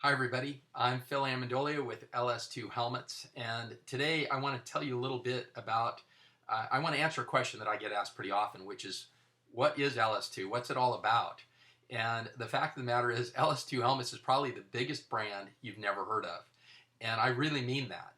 Hi everybody, I'm Phil Amendolia with LS2 Helmets, and today I want to tell you a little bit about, I want to answer a question that I get asked pretty often, which is, what is LS2? What's it all about? And the fact of the matter is, LS2 Helmets is probably the biggest brand you've never heard of, and I really mean that.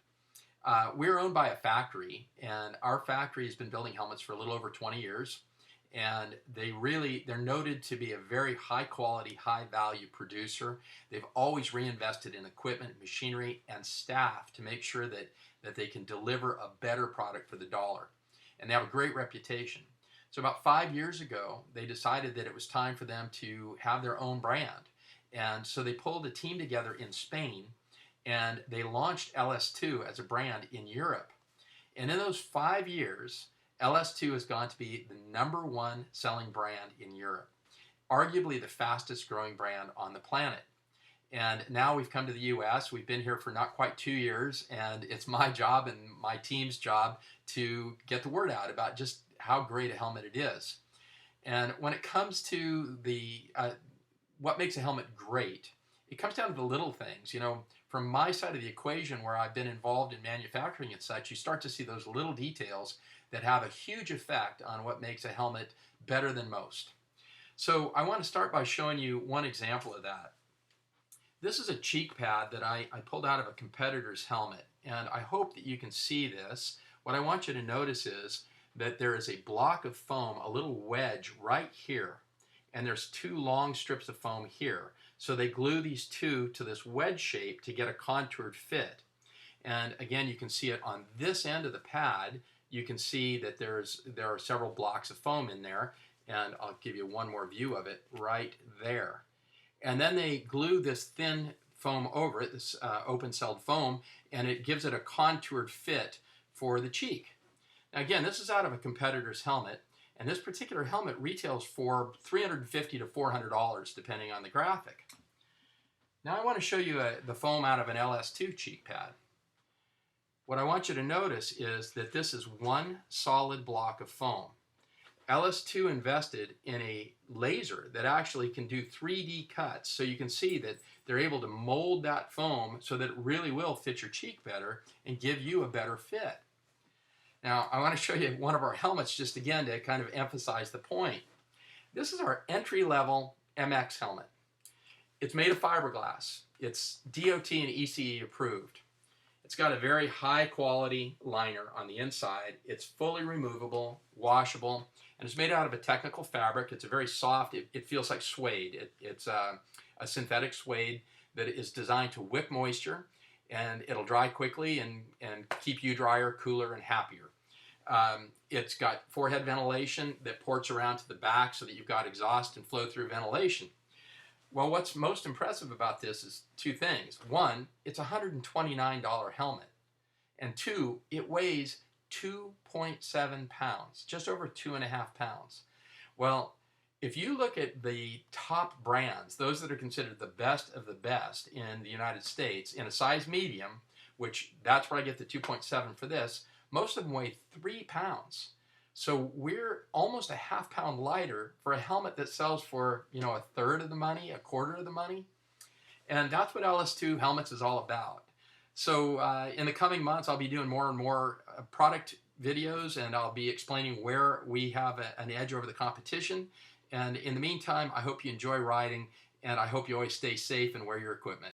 We're owned by a factory, and our factory has been building helmets for a little over 20 years, and they're noted to be a very high quality, high value producer. They've always reinvested in equipment, machinery, and staff to make sure that they can deliver a better product for the dollar. And they have a great reputation. So about 5 years ago, they decided that it was time for them to have their own brand. And so they pulled a team together in Spain, and they launched LS2 as a brand in Europe. And in those 5 years, LS2 has gone to be the #1 selling brand in Europe, arguably the fastest growing brand on the planet. And now we've come to the US. We've been here for not quite 2 years, and it's my job and my team's job to get the word out about just how great a helmet it is. And when it comes to what makes a helmet great, it comes down to the little things. From my side of the equation, where I've been involved in manufacturing and such, you start to see those little details that have a huge effect on what makes a helmet better than most. So I want to start by showing you one example of that. This is a cheek pad that I pulled out of a competitor's helmet, and I hope that you can see this. What I want you to notice is that there is a block of foam, a little wedge right here, and there's two long strips of foam here. So they glue these two to this wedge shape to get a contoured fit. And again, you can see it on this end of the pad. You can see that there are several blocks of foam in there, and I'll give you one more view of it right there. And then they glue this thin foam over it, this open-celled foam, and it gives it a contoured fit for the cheek. Now again, this is out of a competitor's helmet, and this particular helmet retails for $350 to $400 depending on the graphic. Now I want to show you the foam out of an LS2 cheek pad. What I want you to notice is that this is one solid block of foam. LS2 invested in a laser that actually can do 3D cuts, so you can see that they're able to mold that foam so that it really will fit your cheek better and give you a better fit. Now, I want to show you one of our helmets just again to kind of emphasize the point. This is our entry-level MX helmet. It's made of fiberglass. It's DOT and ECE approved. It's got a very high quality liner on the inside. It's fully removable, washable, and it's made out of a technical fabric. It's a very soft, it feels like suede. It's a synthetic suede that is designed to wick moisture, and it'll dry quickly and keep you drier, cooler, and happier. It's got forehead ventilation that ports around to the back so that you've got exhaust and flow-through ventilation. Well, what's most impressive about this is two things. One, it's a $129 helmet. And two, it weighs 2.7 pounds, just over 2.5 pounds. Well, if you look at the top brands, those that are considered the best of the best in the United States, in a size medium, which that's where I get the 2.7 for this, most of them weigh 3 pounds. So we're almost a ½ pound lighter for a helmet that sells for, a third of the money, a quarter of the money. And that's what LS2 Helmets is all about. So in the coming months, I'll be doing more and more product videos, and I'll be explaining where we have an edge over the competition. And in the meantime, I hope you enjoy riding, and I hope you always stay safe and wear your equipment.